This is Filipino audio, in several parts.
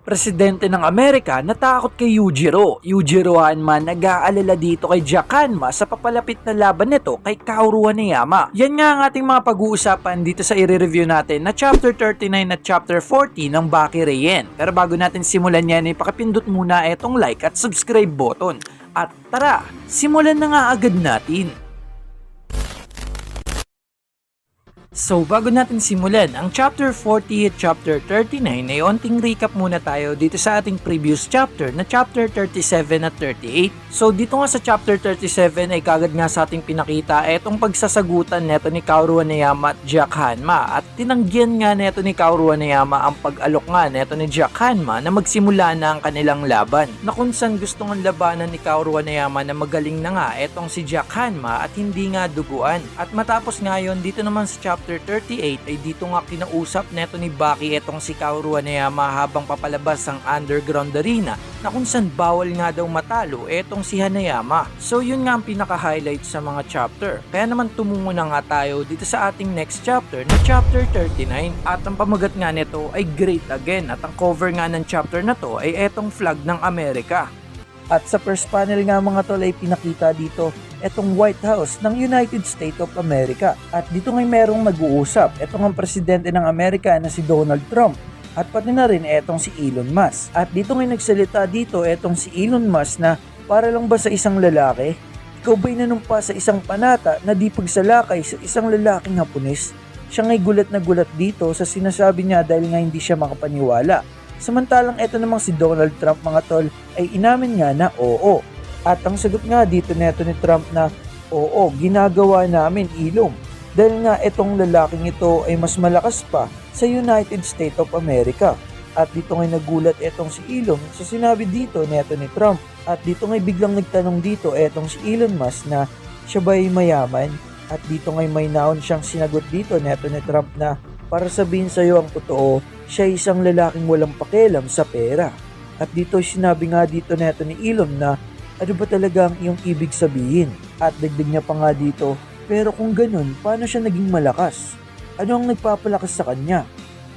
Presidente ng Amerika natakot kay Yujiro. Yujiro Hanma nag-aalala dito kay Jack Hanma sa papalapit na laban nito kay Kaoru Hanayama. Yan nga ang ating mga pag-uusapan dito sa i-review natin na Chapter 39 at Chapter 40 ng Baki Reien. Pero bago natin simulan yan, ipakipindot muna itong like at subscribe button. At tara, simulan na nga agad natin. So bago natin simulan ang Chapter 40 at Chapter 39 ay onting recap muna tayo dito sa ating previous chapter na Chapter 37 at 38. So dito nga sa Chapter 37 ay kagad nga sa ating pinakita etong pagsasagutan neto ni Kaoru Hanayama at Jack Hanma at tinanggihan nga neto ni Kaoru Hanayama ang pag-alok nga neto ni Jack Hanma na magsimula na ang kanilang laban na kung saan gusto ng labanan ni Kaoru Hanayama na magaling na nga etong si Jack Hanma at hindi nga duguan. At matapos ngayon dito naman sa Chapter 38 ay dito nga kinausap neto ni Baki etong si Kaoru Hanayama habang papalabas ang underground arena na kung saan bawal nga daw matalo etong si Hanayama. So yun nga ang pinaka-highlight sa mga chapter. Kaya naman tumungo na nga tayo dito sa ating next chapter na Chapter 39 at ang pamagat nga nito ay Great Again at ang cover nga ng chapter na to ay etong flag ng Amerika. At sa first panel nga mga tol ay pinakita dito etong White House ng United States of America. At dito ngay merong nag-uusap etong ang presidente ng Amerika na si Donald Trump at pati na rin etong si Elon Musk. At dito ngay nagsalita dito etong si Elon Musk na para lang ba sa isang lalaki? Ikaw ba'y nanumpa sa isang panata na di pagsalakay sa isang lalaking Hapones? Siya ngay gulat na gulat dito sa sinasabi niya dahil nga hindi siya makapaniwala. Samantalang eto namang si Donald Trump mga tol ay inamin nga na oo. At ang sagot nga dito neto ni Trump na oo, ginagawa namin ilong. Dahil nga etong lalaking ito ay mas malakas pa sa United States of America. At dito ngay nagulat etong si Elon sa sinabi dito neto ni Trump. At dito ngay biglang nagtanong dito etong si Elon Musk na siya ba'y mayaman? At dito ngay may naon siyang sinagot dito neto ni Trump na para sabihin sa iyo ang totoo, siya isang lalaking walang pakialam sa pera. At dito sinabi nga dito neto ni Elon na ano ba talaga ang iyong ibig sabihin? At dagdag niya pa nga dito, pero kung ganun, paano siya naging malakas? Ano ang nagpapalakas sa kanya?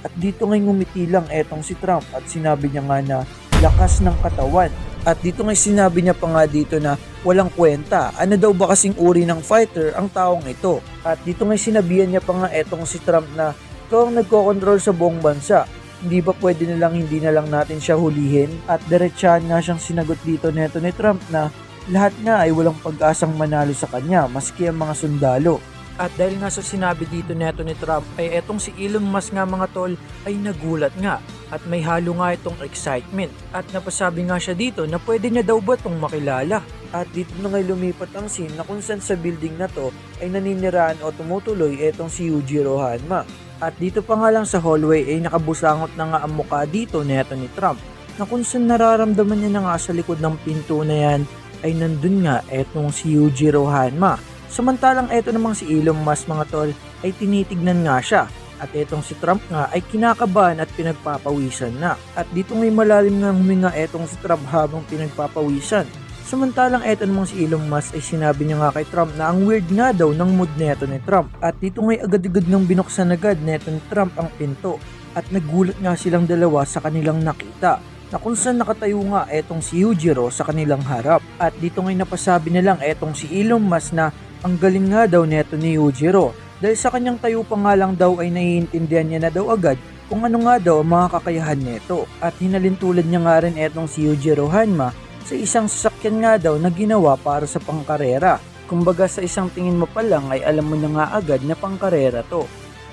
At dito ngay ngumiti lang etong si Trump at sinabi niya nga na lakas ng katawan. At dito ngay sinabi niya pa nga dito na walang kwenta. Ano daw ba kasing uri ng fighter ang taong ito? At dito ngay sinabihan niya pa nga etong si Trump na ikaw ang nagkokontrol sa buong bansa. Hindi ba pwede hindi na lang natin siya hulihin? At diretsahan nga siyang sinagot dito neto ni Trump na lahat nga ay walang pag-asang manalo sa kanya maski ang mga sundalo. At dahil nga sa sinabi dito neto ni Trump ay etong si Elon Musk nga mga tol ay nagulat nga at may halo nga itong excitement. At napasabi nga siya dito na pwede niya daw ba itong makilala? At dito na ngay lumipat ang scene na kung saan sa building na to ay naniniraan o tumutuloy etong si Yujiro Hanma. At dito pa nga lang sa hallway ay nakabusangot na nga ang mukha dito neto ni Trump na kung saan nararamdaman niya na nga sa likod ng pinto na yan ay nandun nga etong si Yujiro Hanma. Samantalang eto namang si Elon Musk mga tol ay tinitignan nga siya at etong si Trump nga ay kinakabahan at pinagpapawisan na. At dito ngay malalim nga huminga etong si Trump habang pinagpapawisan. Samantalang eto namang si Elon Musk ay sinabi niya nga kay Trump na ang weird nga daw ng mood neto ni Trump. At dito ngay agad-agad nang binuksan agad neto ni Trump ang pinto at nagulat nga silang dalawa sa kanilang nakita na kung saan nakatayo nga etong si Yujiro sa kanilang harap. At dito ngay napasabi na lang etong si Elon Musk na ang galing nga daw neto ni Yujiro dahil sa kanyang tayo pa nga lang daw ay naiintindihan niya na daw agad kung ano nga daw ang mga kakayahan neto. At hinalintulad niya nga rin etong si Yujiro Hanma sa isang sasakyan nga daw na ginawa para sa pangkarera. Kumbaga sa isang tingin mo pa lang ay alam mo na nga agad na pangkarera to.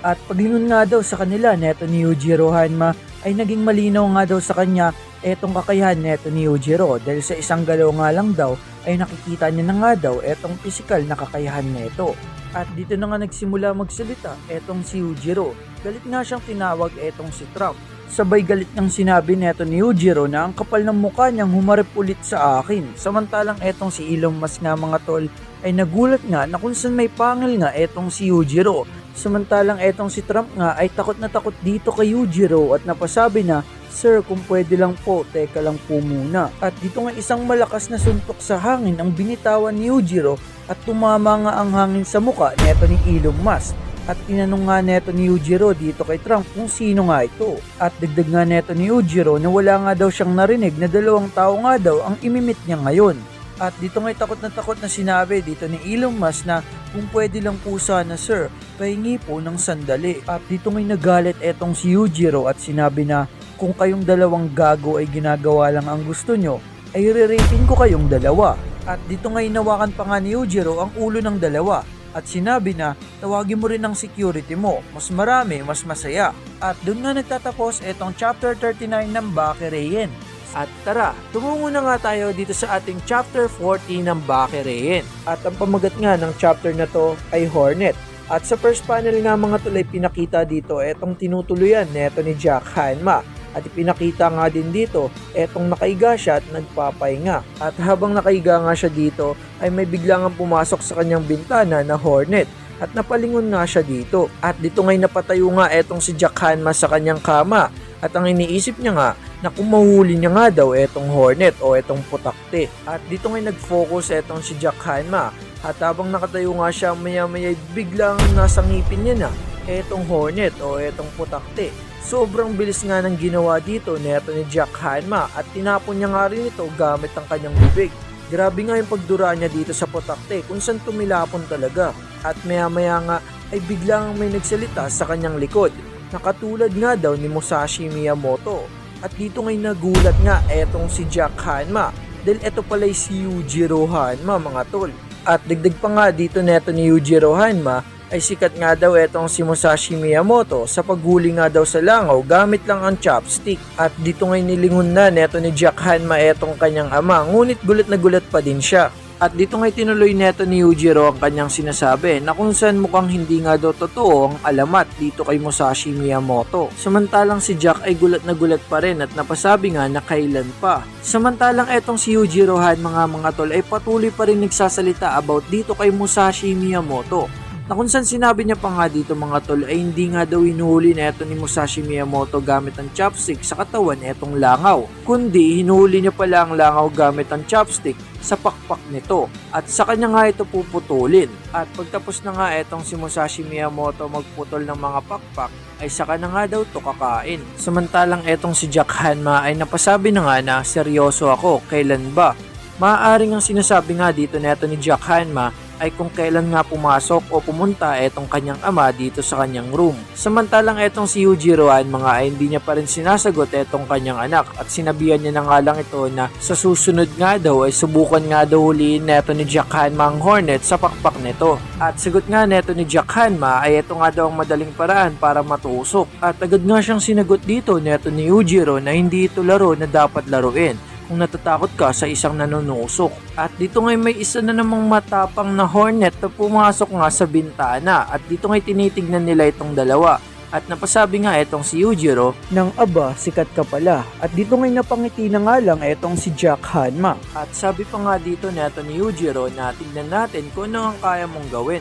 At paglingon nga daw sa kanila neto ni Yujiro Hanma ay naging malinaw nga daw sa kanya etong kakayahan neto ni Yujiro dahil sa isang galaw nga lang daw ay nakikita niya na nga daw etong pisikal na kakayahan neto. At dito na nga nagsimula magsalita etong si Yujiro. Galit nga siyang tinawag etong si Trump. Sabay galit niyang sinabi neto ni Yujiro na ang kapal ng mukha niyang humarap ulit sa akin. Samantalang etong si Elon Musk nga mga tol ay nagulat nga na kung saan may pangil nga etong si Yujiro. Samantalang etong si Trump nga ay takot na takot dito kay Yujiro at napasabi na, "Sir, kung pwede lang po, teka lang po muna." At dito nga isang malakas na suntok sa hangin ang binitawan ni Yujiro at tumama nga ang hangin sa muka neto ni Elon Musk. At tinanong nga neto ni Yujiro dito kay Trump kung sino nga ito. At dagdag nga neto ni Yujiro na wala nga daw siyang narinig na dalawang tao nga daw ang imimit niya ngayon. At dito nga'y takot na sinabi dito ni Elon Musk na kung pwede lang po sana sir, pahingi po ng sandali. At dito nga'y nagalit etong si Yujiro at sinabi na kung kayong dalawang gago ay ginagawa lang ang gusto nyo, ay re-rating ko kayong dalawa. At dito nga'y nawakan pa nga ni Yujiro ang ulo ng dalawa. At sinabi na tawagin mo rin ang security mo, mas marami, mas masaya. At doon nga nagtatapos etong chapter 39 ng Bakereyen. At tara, tumungo na nga tayo dito sa ating chapter 40 ng Bakereyen. At ang pamagat nga ng chapter na to ay Hornet. At sa first panel nga mga tulay pinakita dito etong tinutuluyan neto ni Jack Hanma. At ipinakita nga din dito, etong nakaiga siya at nagpapahinga. At habang nakaiga nga siya dito, ay may biglang pumasok sa kanyang bintana na Hornet. At napalingon nga siya dito. At dito ngay napatayo nga etong si Jack Hanma sa kanyang kama. At ang iniisip niya nga, na kung mahuli niya nga daw etong Hornet o etong putakte. At dito ngay nag-focus etong si Jack Hanma. At habang nakatayo nga siya, maya-maya biglang nasa ngipin niya na etong Hornet o etong putakte. Sobrang bilis nga ng ginawa dito neto ni Jack Hanma at tinapon niya nga rin ito gamit ang kanyang bibig. Grabe nga yung pagdura niya dito sa putakte kung saan tumilapon talaga. At maya-maya nga ay biglang may nagsalita sa kanyang likod. Nakatulad nga daw ni Musashi Miyamoto. At dito ngay nagulat nga etong si Jack Hanma dahil ito pala'y si Yujiro Hanma mga tol. At dagdag pa nga dito neto ni Yujiro Hanma ay sikat nga daw etong si Musashi Miyamoto sa paghuli nga daw sa langaw gamit lang ang chopstick. At dito ngay nilingon na neto ni Jack Hanma etong kanyang ama, ngunit gulat na gulat pa din siya. At dito ngay tinuloy neto ni Yujiro ang kanyang sinasabi na kung saan mukhang hindi nga daw totoo ang alamat dito kay Musashi Miyamoto. Samantalang si Jack ay gulat na gulat pa rin at napasabi nga na kailan pa. Samantalang etong si Yujiro mga tol ay patuloy pa rin nagsasalita about dito kay Musashi Miyamoto. Na kung saan sinabi niya pa nga dito mga tol ay hindi nga daw hinuhuli na eto ni Musashi Miyamoto gamit ang chopstick sa katawan etong langaw, kundi hinuhuli niya pala ang langaw gamit ang chopstick sa pakpak nito at sa kanya nga ito puputulin. At pagtapos na nga etong si Musashi Miyamoto magputol ng mga pakpak ay saka na nga daw to kakain. Samantalang etong si Jack Hanma ay napasabi na nga na seryoso ako, kailan ba? Maaaring ang sinasabi nga dito neto ni Jack Hanma ay kung kailan nga pumasok o pumunta etong kanyang ama dito sa kanyang room. Samantalang etong si Yujiro Hanma ay hindi niya pa rin sinasagot etong kanyang anak at sinabihan niya na nga lang ito na sa susunod nga daw ay subukan nga daw huliin neto ni Jack Hanma ang Hornet sa pakpak nito. At sagot nga neto ni Jack Hanma ay ito nga daw ang madaling paraan para matusok. At agad nga siyang sinagot dito neto ni Yujiro na hindi ito laro na dapat laruin kung natatakot ka sa isang nanunusok. At dito ngay may isa na namang matapang na Hornet na pumasok nga sa bintana at dito ngay tinitignan nila itong dalawa. At napasabi nga etong si Yujiro ng aba sikat ka pala. At dito ngay napangiti na nga lang etong si Jack Hanma. At sabi pa nga dito neto ni Yujiro na tignan natin kung ano ang kaya mong gawin.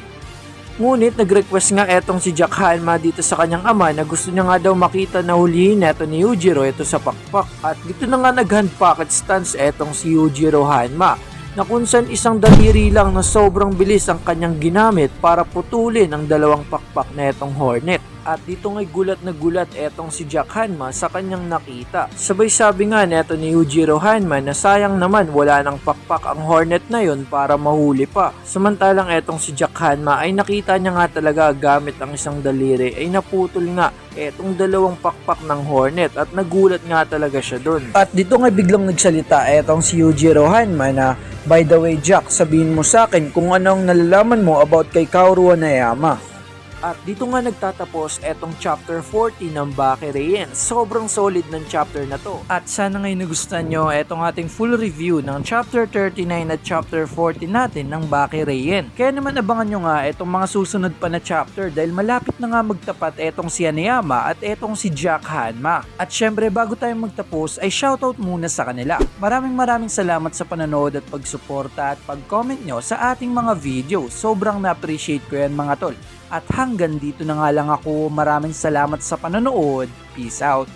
Ngunit nag-request nga etong si Jack Hanma dito sa kanyang ama na gusto niya nga daw makita na hulihin neto ni Yujiro ito sa pakpak. At dito na nga nag-hand pocket stance etong si Yujiro Hanma na kung saan isang daliri lang na sobrang bilis ang kanyang ginamit para putulin ang dalawang pakpak na etong Hornet. At dito ngay gulat na gulat etong si Jack Hanma sa kanyang nakita. Sabay sabi nga neto ni Yujiro Hanma na sayang naman wala nang pakpak ang Hornet na yon para mahuli pa. Samantalang etong si Jack Hanma ay nakita niya nga talaga gamit ang isang daliri ay naputol nga etong dalawang pakpak ng Hornet at nagulat nga talaga siya dun. At dito nga biglang nagsalita etong si Yujiro Hanma na by the way Jack, sabihin mo sa akin kung anong nalalaman mo about kay Kaoru Hanayama. At dito nga nagtatapos etong chapter 40 ng Bakereyen. Sobrang solid ng chapter na to. At sana ngayon nagustuhan nyo etong ating full review ng chapter 39 at chapter 40 natin ng Bakereyen. Kaya naman abangan nyo nga etong mga susunod pa na chapter dahil malapit na nga magtapat etong si Hanayama at etong si Jack Hanma. At syempre bago tayo magtapos ay shoutout muna sa kanila. Maraming salamat sa panonood at pagsuporta at pag-comment nyo sa ating mga video. Sobrang na-appreciate ko yan mga tol. At hanggang dito na nga lang ako. Maraming salamat sa panonood. Peace out.